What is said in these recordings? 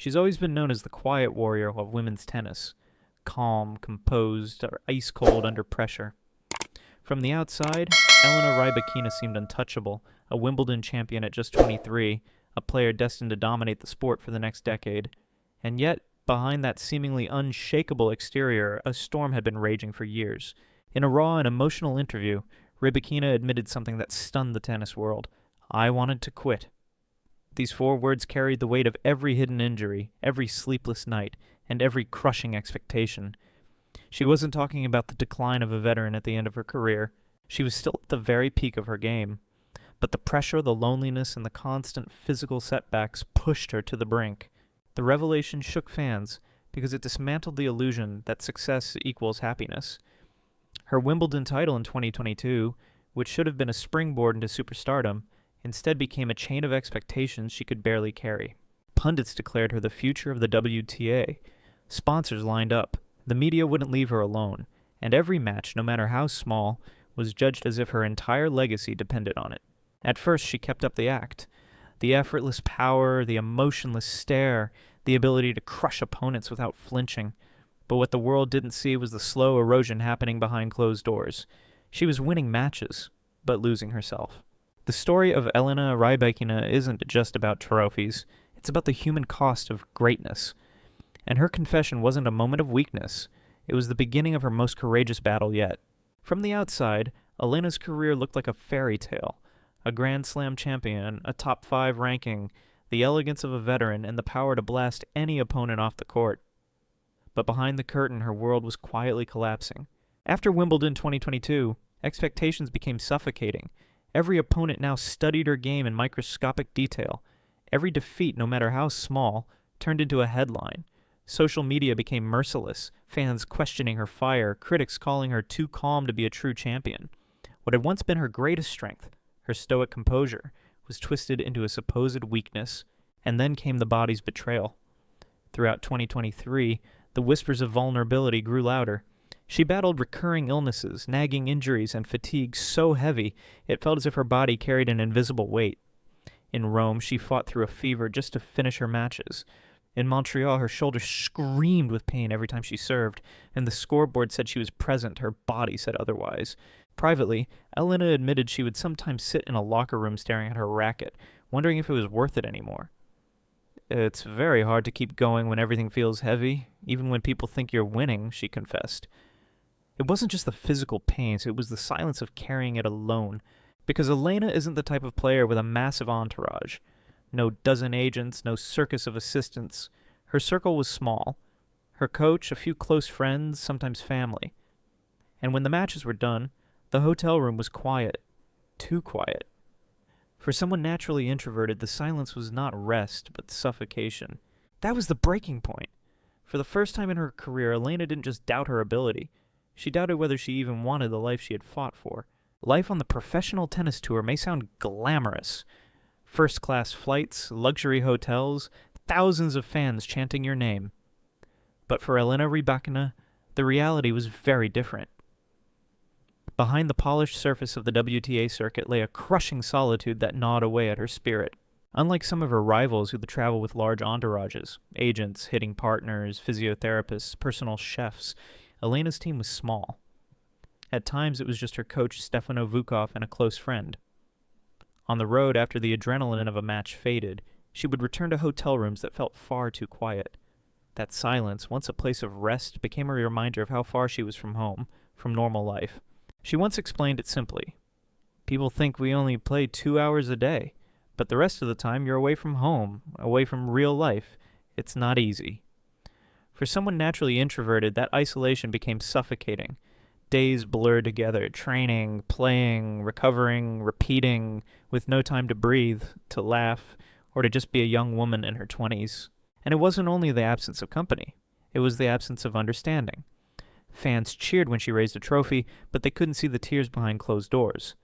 She's always been known as the quiet warrior of women's tennis, calm, composed, or ice cold under pressure. From the outside, ELENA RYBAKINA seemed untouchable, a Wimbledon champion at just 23, a player destined to dominate the sport for the next decade. And yet, behind that seemingly unshakable exterior, a storm had been raging for years. In a raw and emotional interview, Rybakina admitted something that stunned the tennis world. "I wanted to quit." These 4 words carried the weight of every hidden injury, every sleepless night, and every crushing expectation. She wasn't talking about the decline of a veteran at the end of her career. She was still at the very peak of her game. But the pressure, the loneliness, and the constant physical setbacks pushed her to the brink. The revelation shook fans because it dismantled the illusion that success equals happiness. Her Wimbledon title in 2022, which should have been a springboard into superstardom, instead became a chain of expectations she could barely carry. Pundits declared her the future of the WTA. Sponsors lined up. The media wouldn't leave her alone, and every match, no matter how small, was judged as if her entire legacy depended on it. At first, she kept up the act. The effortless power, the emotionless stare, the ability to crush opponents without flinching. But what the world didn't see was the slow erosion happening behind closed doors. She was winning matches, but losing herself. The story of ELENA RYBAKINA isn't just about trophies. It's about the human cost of greatness. And her confession wasn't a moment of weakness. It was the beginning of her most courageous battle yet. From the outside, ELENA's career looked like a fairy tale. A Grand Slam champion, a top 5 ranking, the elegance of a veteran, and the power to blast any opponent off the court. But behind the curtain, her world was quietly collapsing. After Wimbledon 2022, expectations became suffocating. Every opponent now studied her game in microscopic detail. Every defeat, no matter how small, turned into a headline. Social media became merciless, fans questioning her fire, critics calling her too calm to be a true champion. What had once been her greatest strength, her stoic composure, was twisted into a supposed weakness, and then came the body's betrayal. Throughout 2023, the whispers of vulnerability grew louder. She battled recurring illnesses, nagging injuries, and fatigue so heavy it felt as if her body carried an invisible weight. In Rome, she fought through a fever just to finish her matches. In Montreal, her shoulders screamed with pain every time she served, and the scoreboard said she was present, her body said otherwise. Privately, ELENA admitted she would sometimes sit in a locker room staring at her racket, wondering if it was worth it anymore. "It's very hard to keep going when everything feels heavy, even when people think you're winning," she confessed. It wasn't just the physical pains, it was the silence of carrying it alone, because ELENA isn't the type of player with a massive entourage. No dozen agents, no circus of assistants. Her circle was small. Her coach, a few close friends, sometimes family. And when the matches were done, the hotel room was quiet. Too quiet. For someone naturally introverted, the silence was not rest, but suffocation. That was the breaking point. For the first time in her career, ELENA didn't just doubt her ability. She doubted whether she even wanted the life she had fought for. Life on the professional tennis tour may sound glamorous. First-class flights, luxury hotels, thousands of fans chanting your name. But for ELENA RYBAKINA, the reality was very different. Behind the polished surface of the WTA circuit lay a crushing solitude that gnawed away at her spirit. Unlike some of her rivals who travel with large entourages, agents, hitting partners, physiotherapists, personal chefs, ELENA's team was small. At times it was just her coach Stefano Vukov and a close friend. On the road, after the adrenaline of a match faded, she would return to hotel rooms that felt far too quiet. That silence, once a place of rest, became a reminder of how far she was from home, from normal life. She once explained it simply. "People think we only play 2 hours a day, but the rest of the time you're away from home, away from real life. It's not easy." For someone naturally introverted, that isolation became suffocating. Days blurred together, training, playing, recovering, repeating, with no time to breathe, to laugh, or to just be a young woman in her 20s. And it wasn't only the absence of company. It was the absence of understanding. Fans cheered when she raised a trophy, but they couldn't see the tears behind closed doors.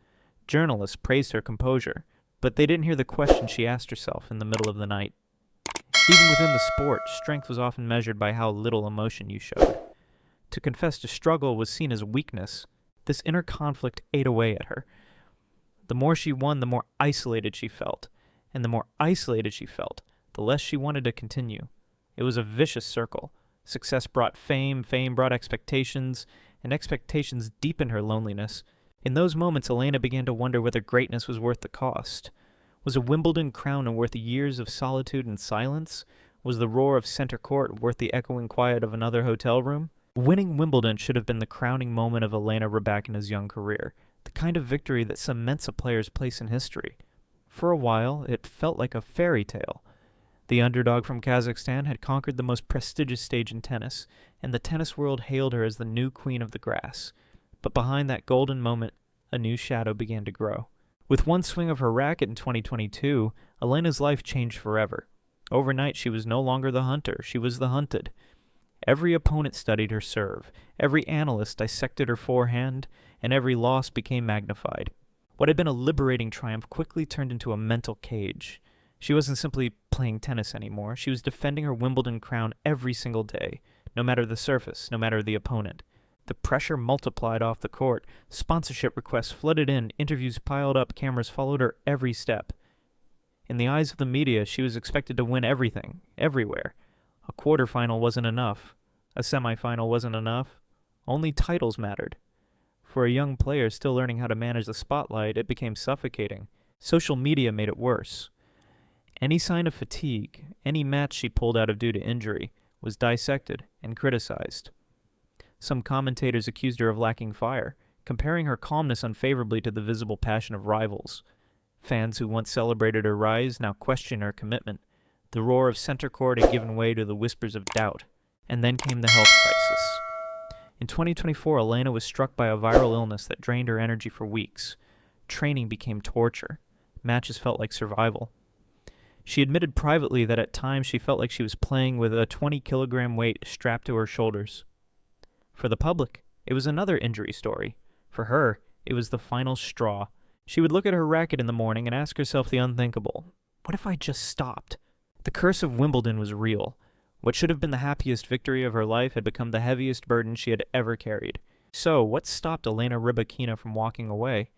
Journalists praised her composure, but they didn't hear the question she asked herself in the middle of the night. Even within the sport, strength was often measured by how little emotion you showed. To confess to struggle was seen as weakness. This inner conflict ate away at her. The more she won, the more isolated she felt. And the more isolated she felt, the less she wanted to continue. It was a vicious circle. Success brought fame, fame brought expectations, and expectations deepened her loneliness. In those moments, Elena began to wonder whether greatness was worth the cost. Was a Wimbledon crown worth years of solitude and silence? Was the roar of center court worth the echoing quiet of another hotel room? Winning Wimbledon should have been the crowning moment of ELENA RYBAKINA's young career, the kind of victory that cements a player's place in history. For a while, it felt like a fairy tale. The underdog from Kazakhstan had conquered the most prestigious stage in tennis, and the tennis world hailed her as the new queen of the grass. But behind that golden moment, a new shadow began to grow. With one swing of her racket in 2022, Elena's life changed forever. Overnight, she was no longer the hunter, she was the hunted. Every opponent studied her serve, every analyst dissected her forehand, and every loss became magnified. What had been a liberating triumph quickly turned into a mental cage. She wasn't simply playing tennis anymore, she was defending her Wimbledon crown every single day, no matter the surface, no matter the opponent. The pressure multiplied off the court, sponsorship requests flooded in, interviews piled up, cameras followed her every step. In the eyes of the media, she was expected to win everything, everywhere. A quarterfinal wasn't enough. A semifinal wasn't enough. Only titles mattered. For a young player still learning how to manage the spotlight, it became suffocating. Social media made it worse. Any sign of fatigue, any match she pulled out of due to injury, was dissected and criticized. Some commentators accused her of lacking fire, comparing her calmness unfavorably to the visible passion of rivals. Fans who once celebrated her rise now questioned her commitment. The roar of center court had given way to the whispers of doubt. And then came the health crisis. In 2024, Elena was struck by a viral illness that drained her energy for weeks. Training became torture. Matches felt like survival. She admitted privately that at times she felt like she was playing with a 20-kilogram weight strapped to her shoulders. For the public, it was another injury story. For her, it was the final straw. She would look at her racket in the morning and ask herself the unthinkable. What if I just stopped? The curse of Wimbledon was real. What should have been the happiest victory of her life had become the heaviest burden she had ever carried. So, what stopped ELENA RYBAKINA from walking away?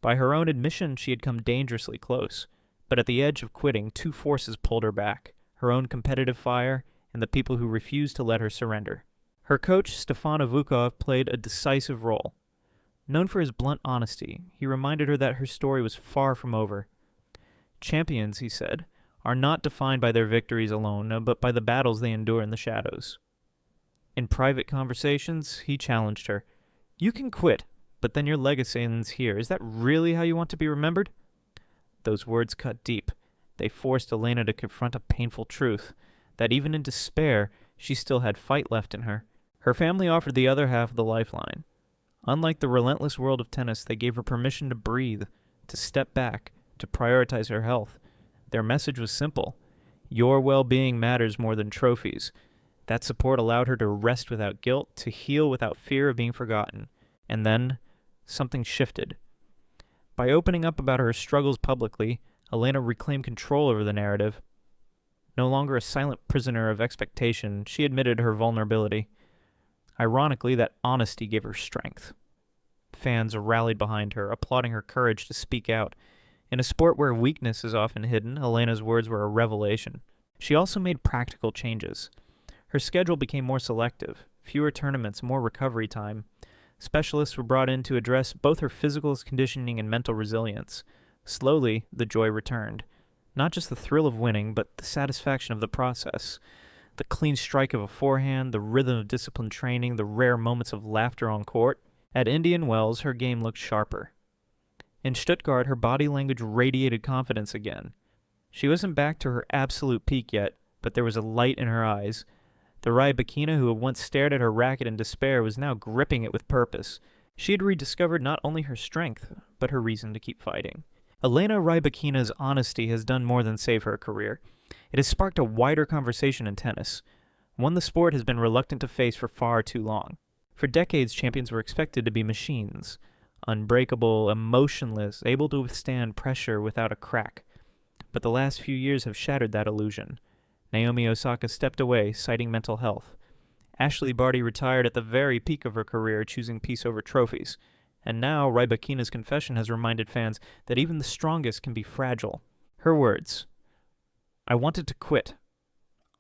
By her own admission, she had come dangerously close. But at the edge of quitting, two forces pulled her back, her own competitive fire and the people who refused to let her surrender. Her coach, Stefano Vukov, played a decisive role. Known for his blunt honesty, he reminded her that her story was far from over. Champions, he said, are not defined by their victories alone, but by the battles they endure in the shadows. In private conversations, he challenged her. You can quit, but then your legacy ends here. Is that really how you want to be remembered? Those words cut deep. They forced Elena to confront a painful truth, that even in despair, she still had fight left in her. Her family offered the other half of the lifeline. Unlike the relentless world of tennis, they gave her permission to breathe, to step back, to prioritize her health. Their message was simple. Your well-being matters more than trophies. That support allowed her to rest without guilt, to heal without fear of being forgotten. And then, something shifted. By opening up about her struggles publicly, Elena reclaimed control over the narrative. No longer a silent prisoner of expectation, she admitted her vulnerability. Ironically, that honesty gave her strength. Fans rallied behind her, applauding her courage to speak out. In a sport where weakness is often hidden, Elena's words were a revelation. She also made practical changes. Her schedule became more selective, fewer tournaments, more recovery time. Specialists were brought in to address both her physical conditioning and mental resilience. Slowly, the joy returned. Not just the thrill of winning, but the satisfaction of the process. The clean strike of a forehand, the rhythm of disciplined training, the rare moments of laughter on court. At Indian Wells, her game looked sharper. In Stuttgart, her body language radiated confidence again. She wasn't back to her absolute peak yet, but there was a light in her eyes. The Rybakina who had once stared at her racket in despair was now gripping it with purpose. She had rediscovered not only her strength, but her reason to keep fighting. ELENA RYBAKINA's honesty has done more than save her career. It has sparked a wider conversation in tennis, one the sport has been reluctant to face for far too long. For decades, champions were expected to be machines. Unbreakable, emotionless, able to withstand pressure without a crack. But the last few years have shattered that illusion. Naomi Osaka stepped away, citing mental health. Ashley Barty retired at the very peak of her career, choosing peace over trophies. And now, Rybakina's confession has reminded fans that even the strongest can be fragile. Her words, "I wanted to quit.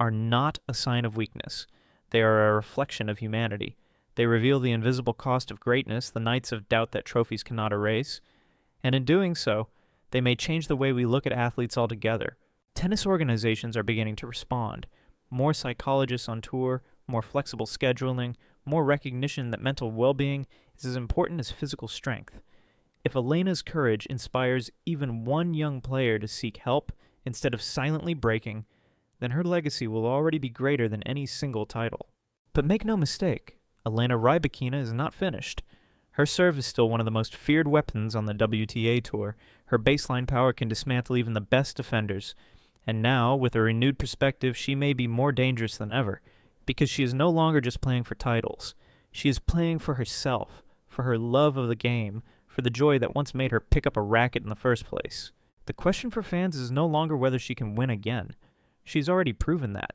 are not a sign of weakness. They are a reflection of humanity. They reveal the invisible cost of greatness, the nights of doubt that trophies cannot erase, and in doing so, they may change the way we look at athletes altogether. Tennis organizations are beginning to respond. More psychologists on tour, more flexible scheduling, more recognition that mental well-being is as important as physical strength. If Elena's courage inspires even one young player to seek help instead of silently breaking, then her legacy will already be greater than any single title. But make no mistake, ELENA RYBAKINA is not finished. Her serve is still one of the most feared weapons on the WTA Tour. Her baseline power can dismantle even the best defenders. And now, with a renewed perspective, she may be more dangerous than ever, because she is no longer just playing for titles. She is playing for herself, for her love of the game, for the joy that once made her pick up a racket in the first place. The question for fans is no longer whether she can win again. She's already proven that.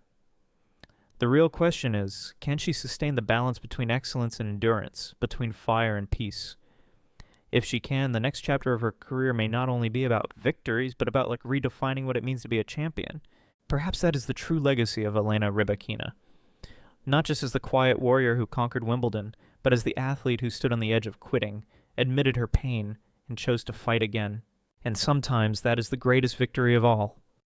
The real question is, can she sustain the balance between excellence and endurance, between fire and peace? If she can, the next chapter of her career may not only be about victories, but about redefining what it means to be a champion. Perhaps that is the true legacy of ELENA RYBAKINA. Not just as the quiet warrior who conquered Wimbledon, but as the athlete who stood on the edge of quitting, admitted her pain, and chose to fight again. And sometimes that is the greatest victory of all.